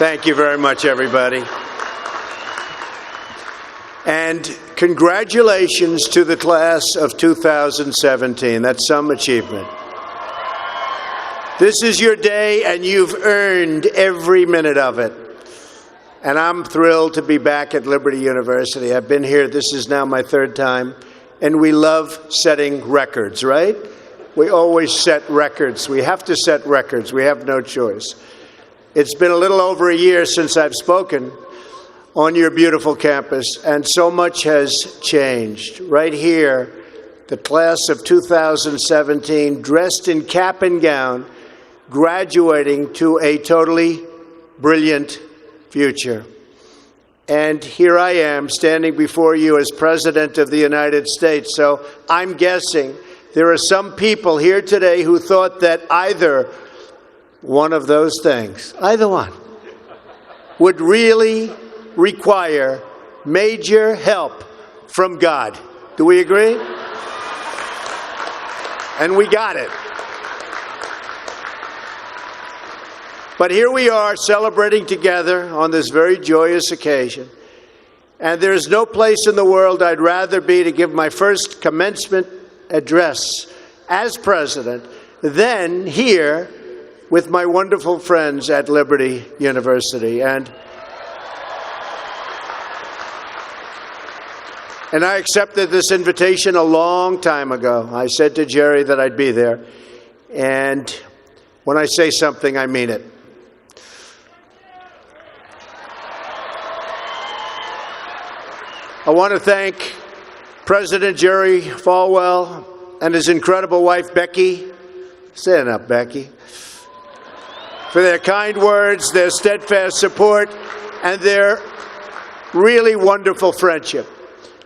Thank you very much, everybody. And congratulations to the class of 2017. That's some achievement. This is your day, and you've earned every minute of it. And I'm thrilled to be back at Liberty University. I've been here, this is now my third time, and we love setting records, right? We always set records. We have to set records. We have no choice. It's been a little over a year since I've spoken on your beautiful campus, and so much has changed. Right here, the class of 2017, dressed in cap and gown, graduating to a totally brilliant future. And here I am, standing before you as President of the United States. So I'm guessing there are some people here today who thought that either one of those things, either one, would really require major help from God. Do we agree? And we got it. But here we are celebrating together on this very joyous occasion. And there's no place in the world I'd rather be to give my first commencement address as president than here with my wonderful friends at Liberty University. And I accepted this invitation a long time ago. I said to Jerry that I'd be there. And when I say something, I mean it. I want to thank President Jerry Falwell and his incredible wife, Becky. Stand up, Becky. For their kind words, their steadfast support, and their really wonderful friendship.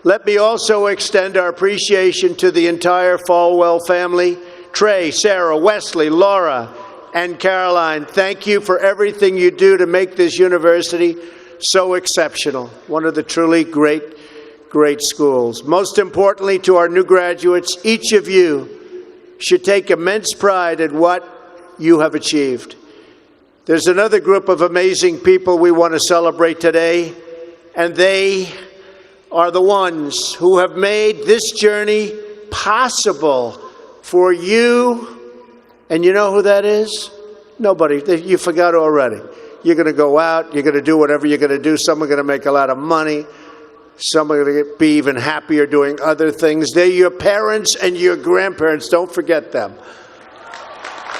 Let me also extend our appreciation to the entire Falwell family, Trey, Sarah, Wesley, Laura, and Caroline. Thank you for everything you do to make this university so exceptional. One of the truly great schools. Most importantly, to our new graduates, each of you should take immense pride in what you have achieved. There's another group of amazing people we want to celebrate today, and they are the ones who have made this journey possible for you. And you know who that is? Nobody. You forgot already. You're going to go out. You're going to do whatever you're going to do. Some are going to make a lot of money. Some are going to be even happier doing other things. They're your parents and your grandparents. Don't forget them.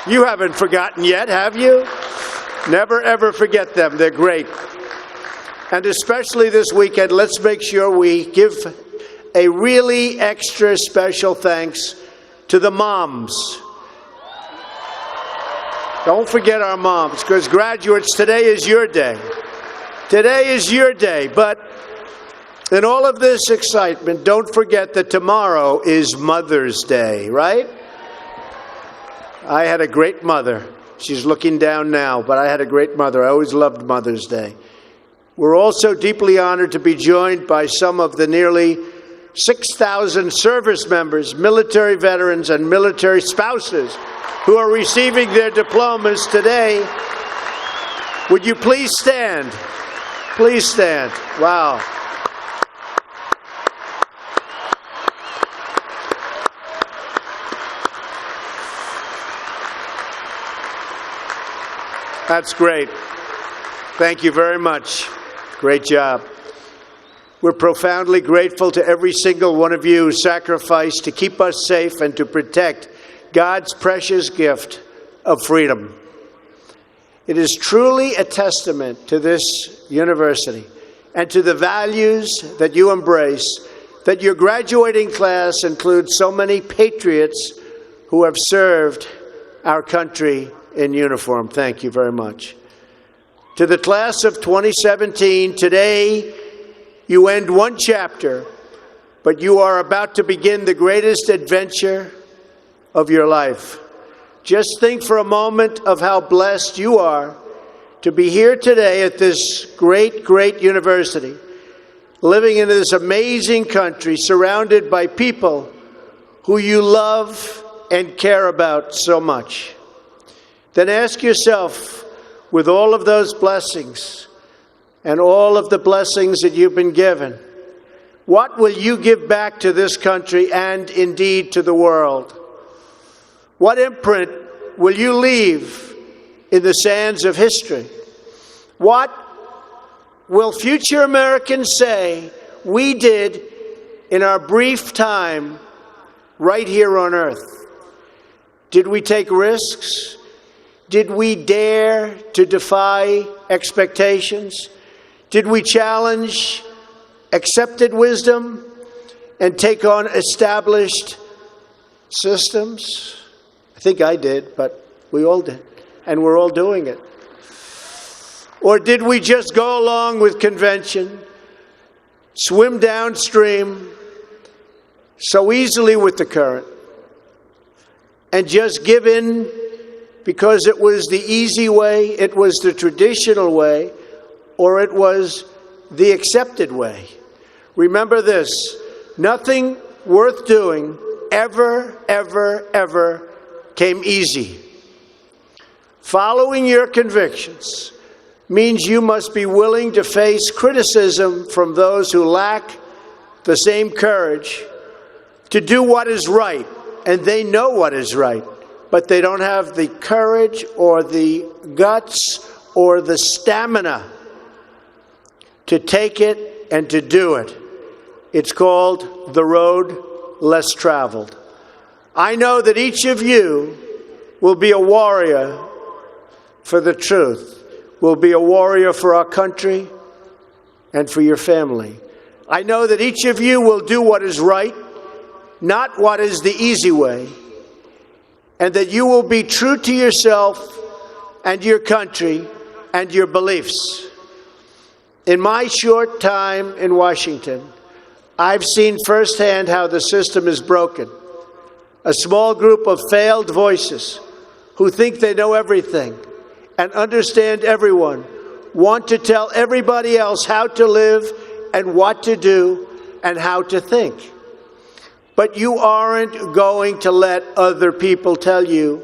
You haven't forgotten yet, have you? Never, ever forget them. They're great. And especially this weekend, let's make sure we give a really extra special thanks to the moms. Don't forget our moms, because graduates, today is your day. Today is your day. But in all of this excitement, don't forget that tomorrow is Mother's Day, right? I had a great mother. She's looking down now, but I had a great mother. I always loved Mother's Day. We're also deeply honored to be joined by some of the nearly 6,000 service members, military veterans, and military spouses who are receiving their diplomas today. Would you please stand? Please stand. Wow. That's great. Thank you very much. Great job. We're profoundly grateful to every single one of you who sacrificed to keep us safe and to protect God's precious gift of freedom. It is truly a testament to this university and to the values that you embrace that your graduating class includes so many patriots who have served our country in uniform. Thank you very much. To the class of 2017, today you end one chapter, but you are about to begin the greatest adventure of your life. Just think for a moment of how blessed you are to be here today at this great, great university, living in this amazing country, surrounded by people who you love and care about so much. Then ask yourself, with all of those blessings and all of the blessings that you've been given, what will you give back to this country and indeed to the world? What imprint will you leave in the sands of history? What will future Americans say we did in our brief time right here on earth? Did we take risks? Did we dare to defy expectations? Did we challenge accepted wisdom and take on established systems? I think I did, but we all did, and we're all doing it. Or did we just go along with convention, swim downstream so easily with the current, and just give in because it was the easy way, it was the traditional way, or it was the accepted way? Remember this: nothing worth doing ever, ever, ever came easy. Following your convictions means you must be willing to face criticism from those who lack the same courage to do what is right, and they know what is right, but they don't have the courage or the guts or the stamina to take it and to do it. It's called the road less traveled. I know that each of you will be a warrior for the truth, will be a warrior for our country and for your family. I know that each of you will do what is right, not what is the easy way, and that you will be true to yourself and your country and your beliefs. In my short time in Washington, I've seen firsthand how the system is broken. A small group of failed voices who think they know everything and understand everyone want to tell everybody else how to live and what to do and how to think. But you aren't going to let other people tell you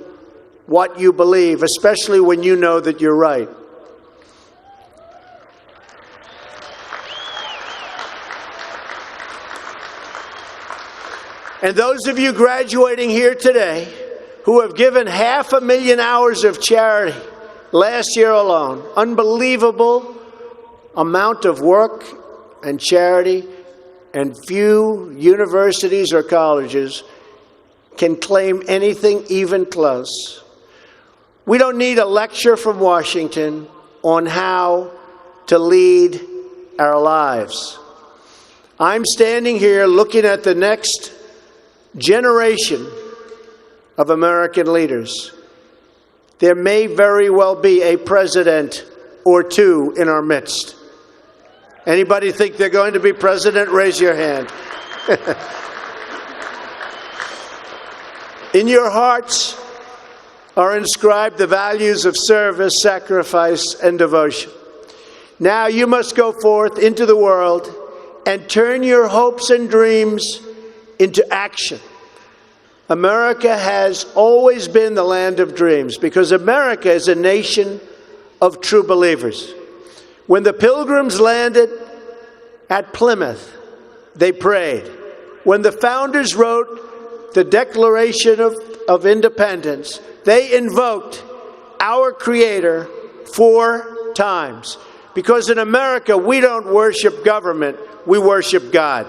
what you believe, especially when you know that you're right. And those of you graduating here today who have given 500,000 hours of charity last year alone, unbelievable amount of work and charity, and few universities or colleges can claim anything even close. We don't need a lecture from Washington on how to lead our lives. I'm standing here looking at the next generation of American leaders. There may very well be a president or two in our midst. Anybody think they're going to be president? Raise your hand. In your hearts are inscribed the values of service, sacrifice, and devotion. Now you must go forth into the world and turn your hopes and dreams into action. America has always been the land of dreams because America is a nation of true believers. When the Pilgrims landed at Plymouth, they prayed. When the founders wrote the Declaration of Independence, they invoked our Creator 4 times. Because in America, we don't worship government, we worship God.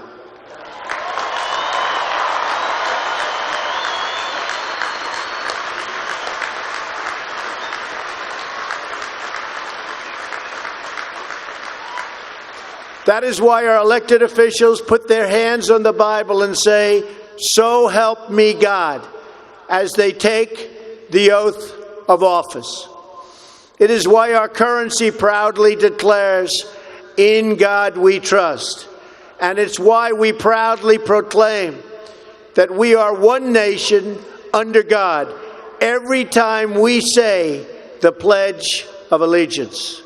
That is why our elected officials put their hands on the Bible and say, "So help me God," as they take the oath of office. It is why our currency proudly declares, "In God we trust." And it's why we proudly proclaim that we are one nation under God every time we say the Pledge of Allegiance.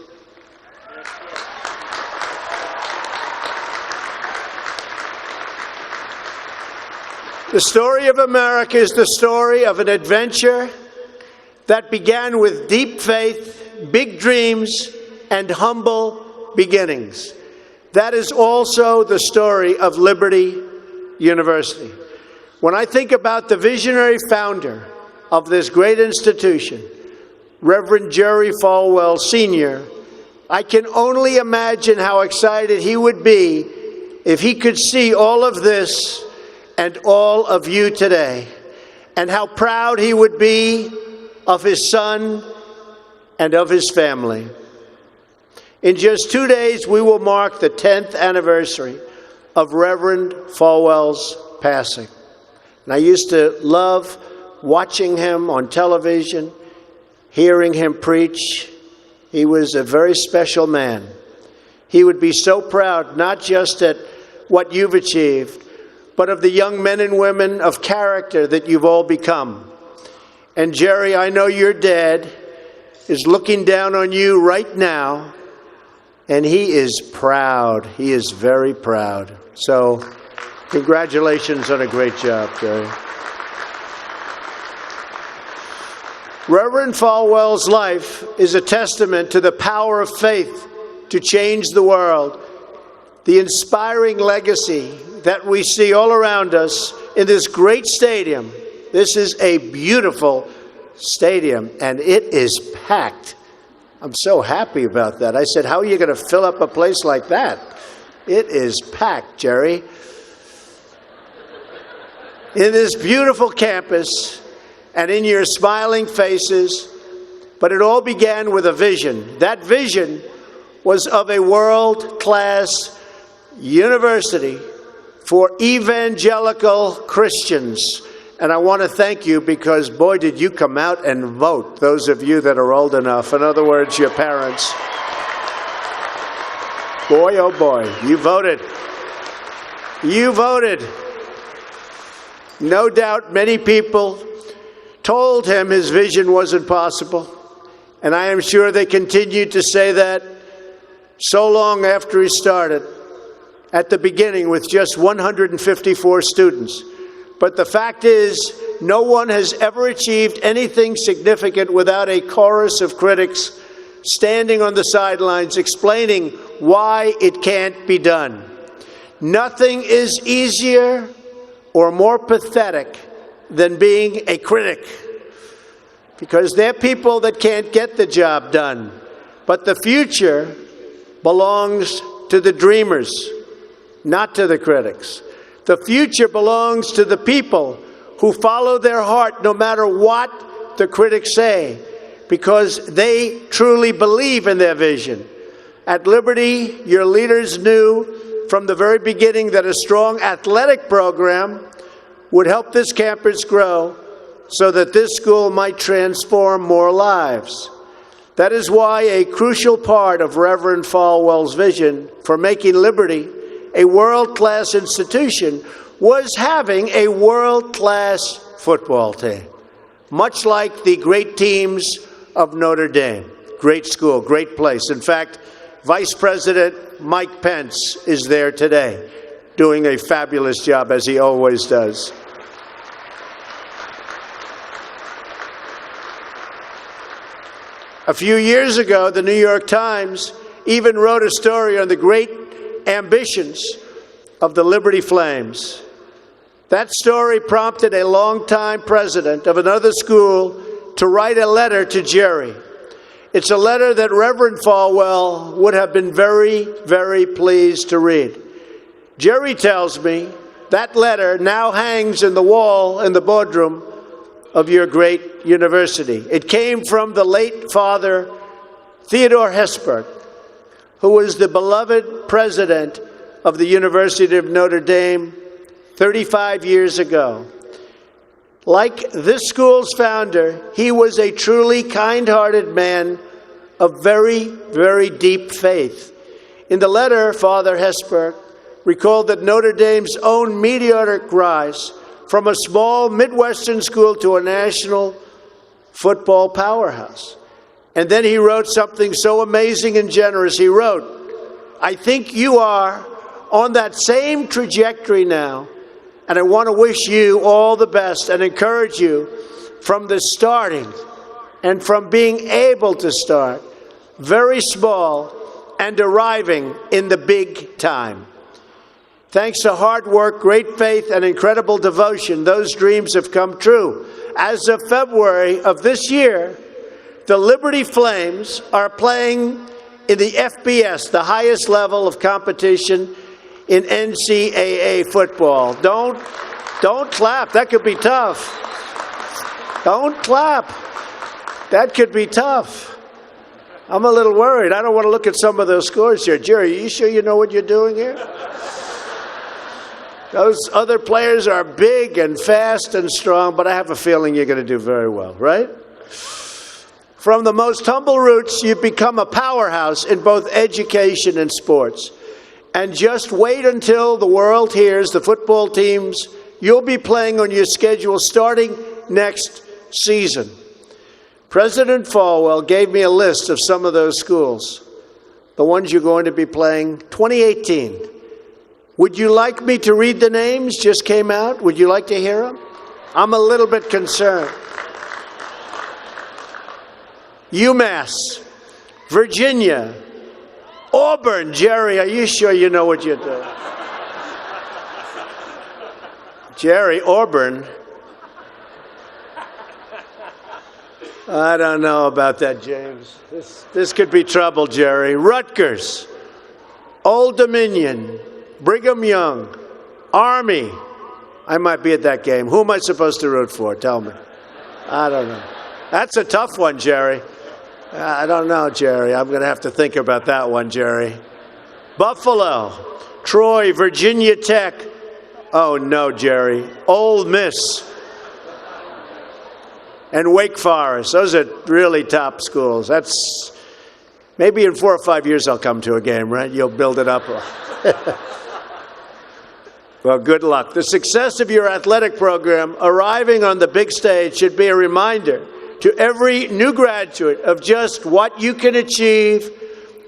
The story of America is the story of an adventure that began with deep faith big dreams and humble beginnings. That is also the story of Liberty University. When I think about the visionary founder of this great institution, Reverend Jerry Falwell Sr., I can only imagine how excited he would be if he could see all of this and all of you today, and how proud he would be of his son and of his family. In just 2 days, we will mark the 10th anniversary of Reverend Falwell's passing. And I used to love watching him on television, hearing him preach. He was a very special man. He would be so proud, not just at what you've achieved, but of the young men and women of character that you've all become. And Jerry, I know your dad is looking down on you right now, and he is proud. He is very proud. So, congratulations on a great job, Jerry. Reverend Falwell's life is a testament to the power of faith to change the world. The inspiring legacy that we see all around us in this great stadium. This is a beautiful stadium, and it is packed. I'm so happy about that. I said, how are you going to fill up a place like that? It is packed, Jerry. In this beautiful campus, and in your smiling faces, but it all began with a vision. That vision was of a world-class university for evangelical Christians. And I want to thank you because, boy, did you come out and vote, those of you that are old enough. In other words, your parents. Boy, oh boy, you voted. You voted. No doubt many people told him his vision wasn't possible, and I am sure they continued to say that so long after he started, at the beginning with just 154 students. But the fact is, no one has ever achieved anything significant without a chorus of critics standing on the sidelines explaining why it can't be done. Nothing is easier or more pathetic than being a critic, because they're people that can't get the job done. But the future belongs to the dreamers, not to the critics. The future belongs to the people who follow their heart no matter what the critics say, because they truly believe in their vision. At Liberty, your leaders knew from the very beginning that a strong athletic program would help this campus grow so that this school might transform more lives. That is why a crucial part of Reverend Falwell's vision for making Liberty a world-class institution was having a world-class football team, much like the great teams of Notre Dame. Great school, great place. In fact, Vice President Mike Pence is there today, doing a fabulous job, as he always does. A few years ago, the New York Times even wrote a story on the great ambitions of the Liberty Flames. That story prompted a longtime president of another school to write a letter to Jerry. It's a letter that Reverend Falwell would have been very, very pleased to read. Jerry tells me that letter now hangs in the wall in the boardroom of your great university. It came from the late Father Theodore Hesburgh, who was the beloved president of the University of Notre Dame 35 years ago. Like this school's founder, he was a truly kind-hearted man of very, very deep faith. In the letter, Father Hesburgh recalled that Notre Dame's own meteoric rise from a small Midwestern school to a national football powerhouse. And then he wrote something so amazing and generous. He wrote, "I think you are on that same trajectory now, and I want to wish you all the best and encourage you from the starting and from being able to start very small, and arriving in the big time. Thanks to hard work, great faith, and incredible devotion, those dreams have come true. As of February of this year, the Liberty Flames are playing in the FBS, the highest level of competition in NCAA football. Don't clap. That could be tough. Don't clap. That could be tough. I'm a little worried. I don't want to look at some of those scores here. Jerry, are you sure you know what you're doing here? Those other players are big and fast and strong, but I have a feeling you're going to do very well, right? From the most humble roots, you've become a powerhouse in both education and sports. And just wait until the world hears the football teams you'll be playing on your schedule starting next season. President Falwell gave me a list of some of those schools, the ones you're going to be playing 2018. Would you like me to read the names? Just came out. Would you like to hear them? I'm a little bit concerned. UMass, Virginia, Auburn. Jerry, are you sure you know what you're doing? Jerry, Auburn. I don't know about that, James. This could be trouble, Jerry. Rutgers, Old Dominion, Brigham Young, Army. I might be at that game. Who am I supposed to root for? Tell me. I don't know. That's a tough one, Jerry. I don't know, Jerry. I'm going to have to think about that one, Jerry. Buffalo, Troy, Virginia Tech. Oh, no, Jerry. Ole Miss. And Wake Forest. Those are really top schools. That's maybe in 4 or 5 years I'll come to a game, right? You'll build it up. Well, good luck. The success of your athletic program arriving on the big stage should be a reminder to every new graduate of just what you can achieve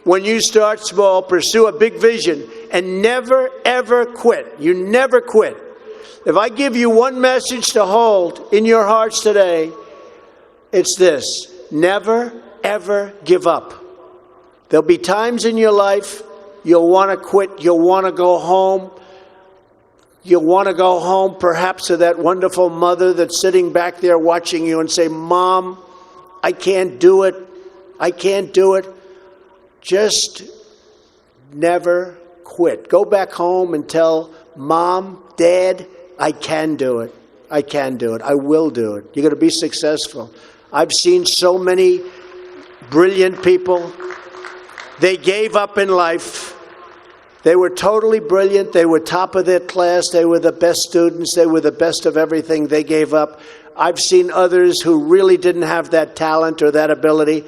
when you start small, pursue a big vision, and never, ever quit. You never quit. If I give you one message to hold in your hearts today, it's this: never, ever give up. There'll be times in your life you'll want to quit, you'll want to go home. You'll want to go home perhaps to that wonderful mother that's sitting back there watching you and say, Mom, I can't do it. I can't do it. Just never quit. Go back home and tell Mom, Dad, I can do it. I can do it. I will do it. You're going to be successful. I've seen so many brilliant people. They gave up in life. They were totally brilliant. They were top of their class. They were the best students. They were the best of everything. They gave up. I've seen others who really didn't have that talent or that ability,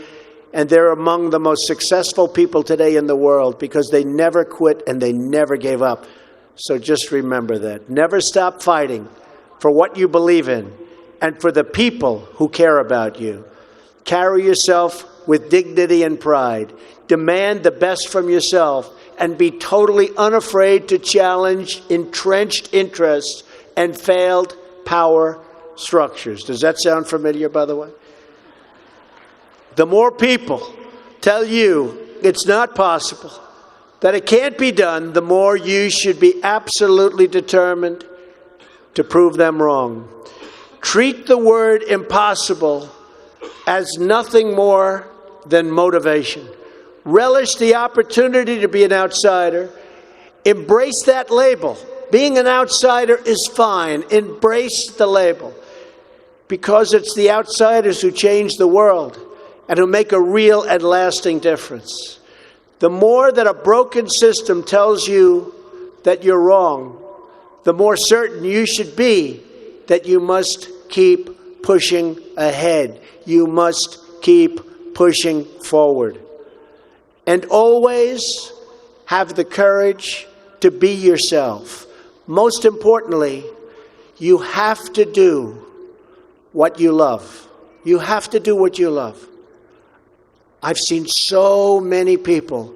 and they're among the most successful people today in the world because they never quit and they never gave up. So just remember that. Never stop fighting for what you believe in and for the people who care about you. Carry yourself with dignity and pride. Demand the best from yourself and be totally unafraid to challenge entrenched interests and failed power structures. Does that sound familiar, by the way? The more people tell you it's not possible, that it can't be done, the more you should be absolutely determined to prove them wrong. Treat the word impossible as nothing more than motivation. Relish the opportunity to be an outsider. Embrace that label. Being an outsider is fine. Embrace the label. Because it's the outsiders who change the world and who make a real and lasting difference. The more that a broken system tells you that you're wrong, the more certain you should be that you must keep pushing ahead. You must keep pushing forward. And always have the courage to be yourself. Most importantly, you have to do what you love. You have to do what you love. I've seen so many people,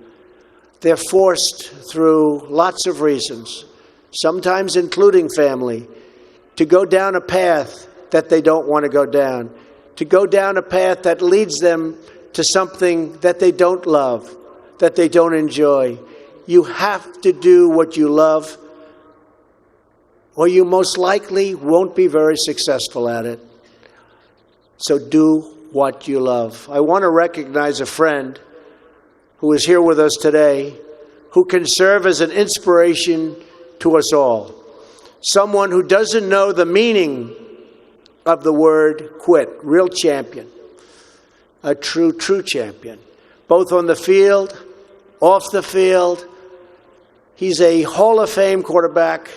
they're forced through lots of reasons, sometimes including family, to go down a path that they don't want to go down a path that leads them to something that they don't love, that they don't enjoy. You have to do what you love, or you most likely won't be very successful at it. So do what you love. I want to recognize a friend who is here with us today, who can serve as an inspiration to us all. Someone who doesn't know the meaning of the word quit. Real champion. A true champion. Both on the field, off the field. He's a Hall of Fame quarterback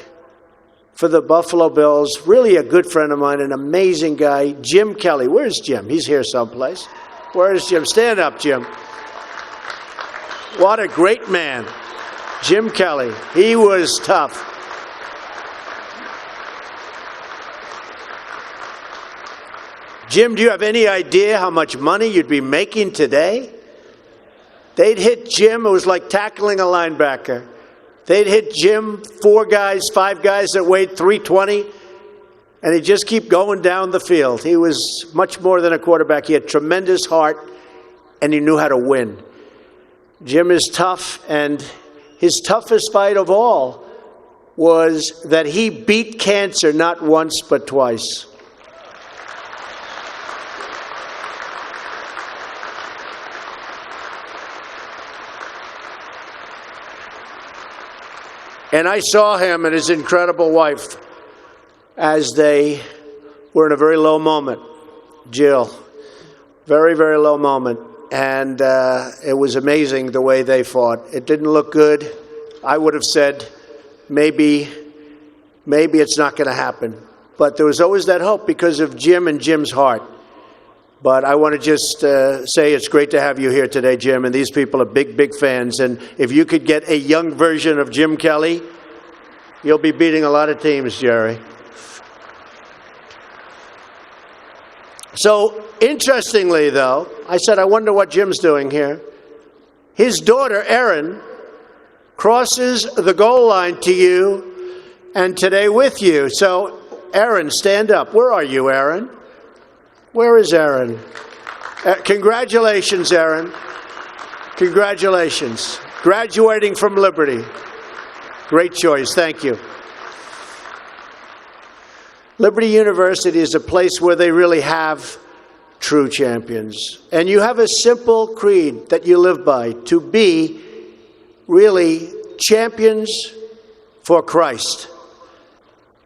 for the Buffalo Bills. Really a good friend of mine, an amazing guy. Jim Kelly. Where's Jim? He's here someplace. Where's Jim? Stand up, Jim. What a great man. Jim Kelly. He was tough. Jim, do you have any idea how much money you'd be making today? They'd hit Jim. It was like tackling a linebacker. They'd hit Jim, 4 guys, 5 guys that weighed 320, and he'd just keep going down the field. He was much more than a quarterback. He had tremendous heart, and he knew how to win. Jim is tough, and his toughest fight of all was that he beat cancer not once but twice. And I saw him and his incredible wife as they were in a very low moment. Jill, very, very low moment. And it was amazing the way they fought. It didn't look good. I would have said, maybe it's not going to happen. But there was always that hope because of Jim and Jim's heart. But I want to just say it's great to have you here today, Jim. And these people are big, big fans. And if you could get a young version of Jim Kelly, you'll be beating a lot of teams, Jerry. So, interestingly, though, I said, I wonder what Jim's doing here. His daughter, Erin, crosses the goal line to you and today with you. So, Erin, stand up. Where are you, Erin? Where is Erin? Congratulations, Erin. Congratulations. Graduating from Liberty. Great choice. Thank you. Liberty University is a place where they really have true champions. And you have a simple creed that you live by, to be really champions for Christ.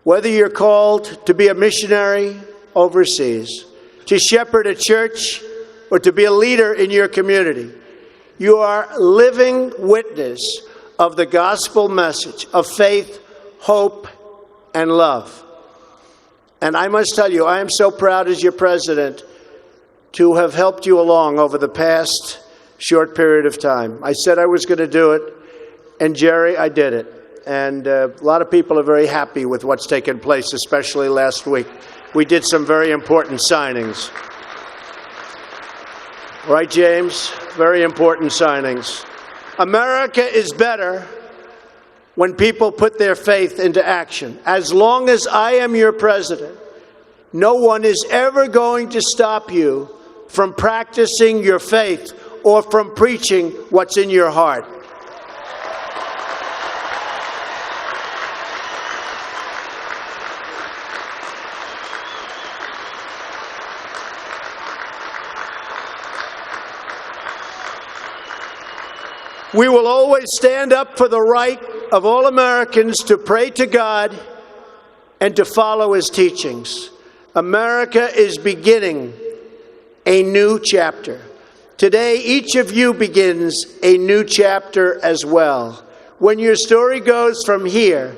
Whether you're called to be a missionary overseas, to shepherd a church, or to be a leader in your community, you are living witness of the gospel message of faith, hope, and love. And I must tell you, I am so proud as your president to have helped you along over the past short period of time. I said I was going to do it, and Jerry, I did it. And a lot of people are very happy with what's taken place, especially last week. We did some very important signings. Right, James? Very important signings. America is better when people put their faith into action. As long as I am your president, no one is ever going to stop you from practicing your faith or from preaching what's in your heart. We will always stand up for the right of all Americans to pray to God and to follow His teachings. America is beginning a new chapter. Today, each of you begins a new chapter as well. When your story goes from here,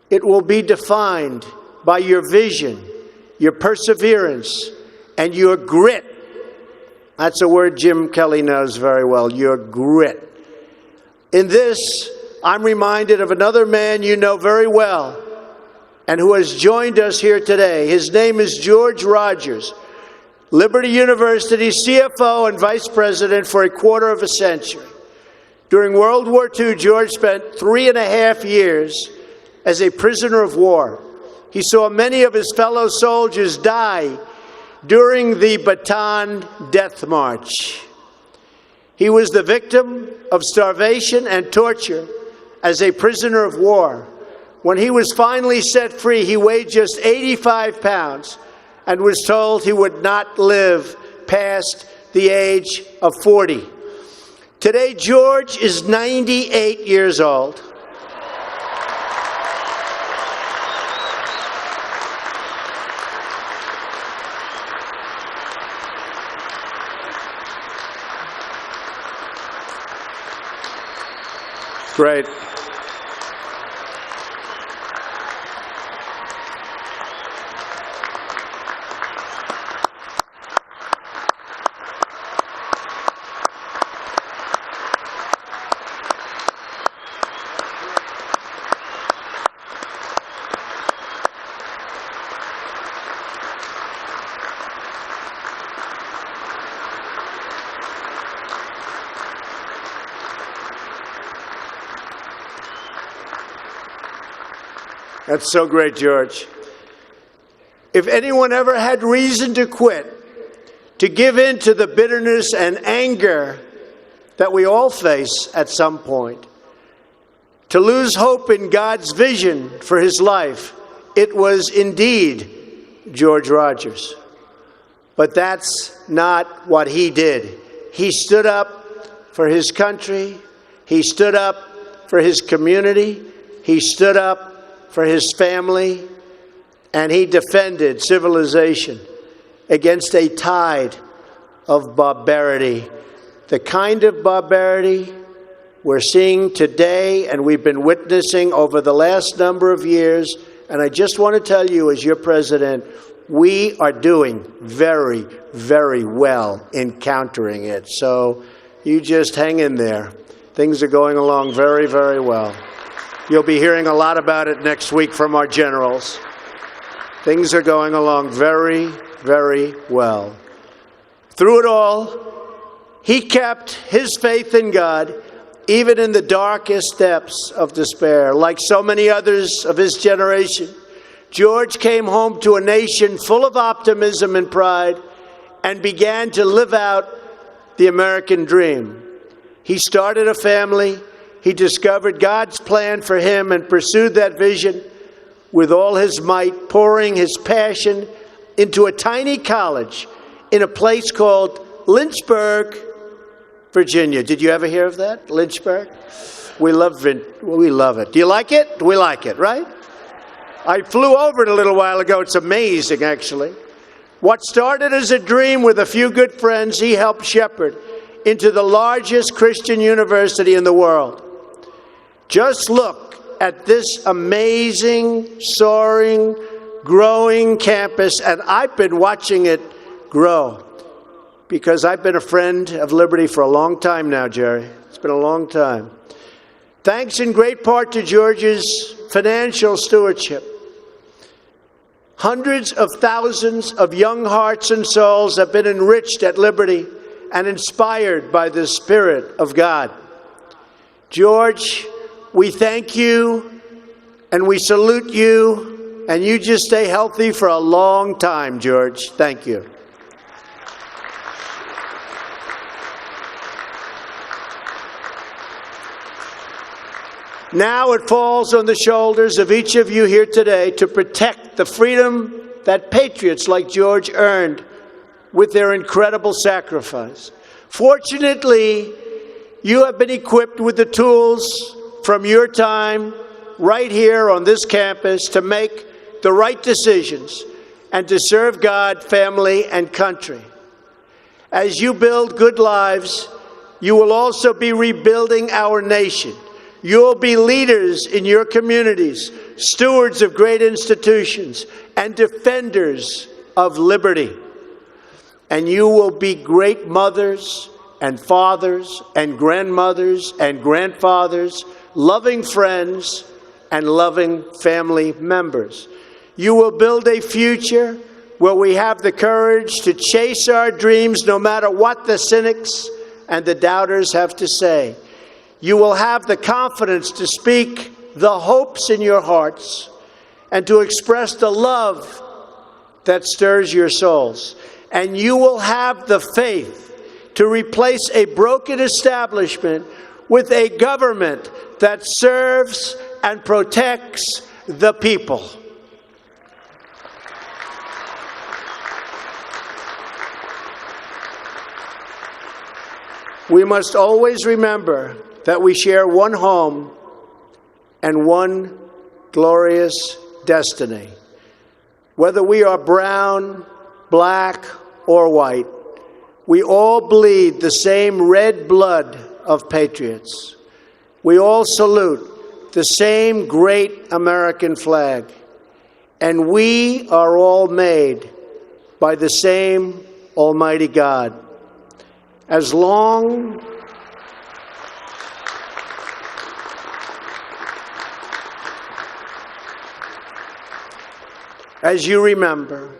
it will be defined by your vision, your perseverance, and your grit. That's a word Jim Kelly knows very well, your grit. In this, I'm reminded of another man you know very well and who has joined us here today. His name is George Rogers, Liberty University CFO and Vice President for a quarter of a century. During World War II, George spent 3.5 years as a prisoner of war. He saw many of his fellow soldiers die during the Bataan Death March. He was the victim of starvation and torture as a prisoner of war. When he was finally set free, he weighed just 85 pounds and was told he would not live past the age of 40. Today, George is 98 years old. Great. That's so great, George. If anyone ever had reason to quit, to give in to the bitterness and anger that we all face at some point, to lose hope in God's vision for his life, it was indeed George Rogers. But that's not what he did. He stood up for his country. He stood up for his community. He stood up for his family, and he defended civilization against a tide of barbarity, the kind of barbarity we're seeing today and we've been witnessing over the last number of years. And I just want to tell you, as your president, we are doing very, very well in countering it. So you just hang in there. Things are going along very, very well. You'll be hearing a lot about it next week from our generals. Things are going along very, very well. Through it all, he kept his faith in God, even in the darkest depths of despair. Like so many others of his generation, George came home to a nation full of optimism and pride and began to live out the American dream. He started a family. He discovered God's plan for him and pursued that vision with all his might, pouring his passion into a tiny college in a place called Lynchburg, Virginia. Did you ever hear of that? Lynchburg? We love it. Do you like it? We like it, right? I flew over it a little while ago. It's amazing, actually. What started as a dream with a few good friends, he helped shepherd into the largest Christian university in the world. Just look at this amazing, soaring, growing campus, and I've been watching it grow because I've been a friend of Liberty for a long time now, Jerry. It's been a long time. Thanks in great part to George's financial stewardship. Hundreds of thousands of young hearts and souls have been enriched at Liberty and inspired by the Spirit of God. George, we thank you and we salute you, and you just stay healthy for a long time, George. Thank you. Now it falls on the shoulders of each of you here today to protect the freedom that patriots like George earned with their incredible sacrifice. Fortunately, you have been equipped with the tools from your time right here on this campus to make the right decisions and to serve God, family, and country. As you build good lives, you will also be rebuilding our nation. You'll be leaders in your communities, stewards of great institutions, and defenders of liberty. And you will be great mothers and fathers and grandmothers and grandfathers, loving friends and loving family members. You will build a future where we have the courage to chase our dreams no matter what the cynics and the doubters have to say. You will have the confidence to speak the hopes in your hearts and to express the love that stirs your souls, and you will have the faith to replace a broken establishment with a government that serves and protects the people. We must always remember that we share one home and one glorious destiny. Whether we are brown, black, or white, we all bleed the same red blood of patriots. We all salute the same great American flag, and we are all made by the same Almighty God. As long as you remember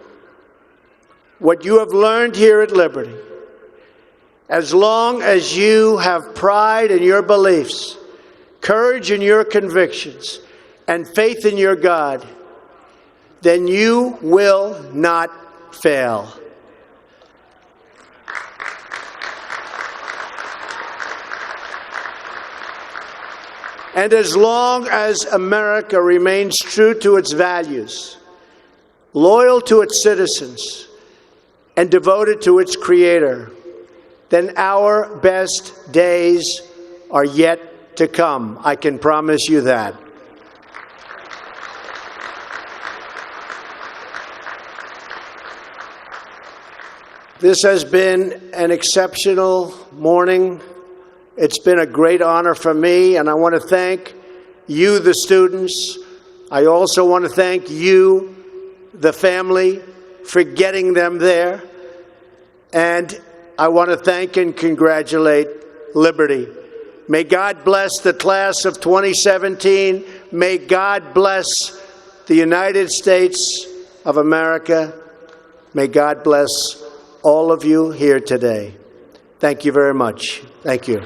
what you have learned here at Liberty, as long as you have pride in your beliefs, courage in your convictions, and faith in your God, then you will not fail. And as long as America remains true to its values, loyal to its citizens, and devoted to its Creator, then our best days are yet to come. I can promise you that. This has been an exceptional morning. It's been a great honor for me, and I want to thank you, the students. I also want to thank you, the family, for getting them there. And I want to thank and congratulate Liberty. May God bless the class of 2017. May God bless the United States of America. May God bless all of you here today. Thank you very much. Thank you.